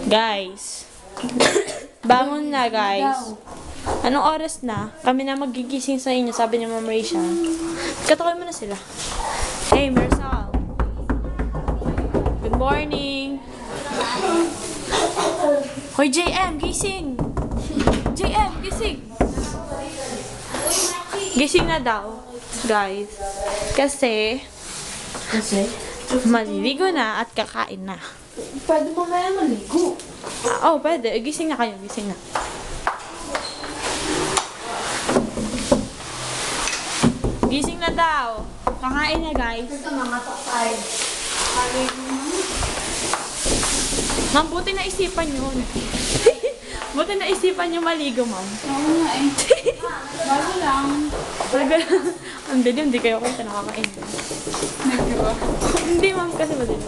Guys. Bangon na, guys. Anong oras na? Kami na magigising sa inyo, sabi ni Ma'am Raisha. Katukoy mo na sila. Hey, Mersal. Good morning. Hoy, JM, gising. JM, gising. Gising na daw, guys. Kasi maliligo na at kakain na. Pwede mamaya maligo. Oh, pwede. Gising na kayo, gising na. Gising na daw. Kakain na, guys. Ito mga takay. Ma'am, buti na isipan yun. Buti na isipan yung maligo, ma'am. Oo nga eh. Bago lang. Ang dilim, hindi kayo kita nakakain. Nagdiba? Hindi, ma'am, kasi madilim.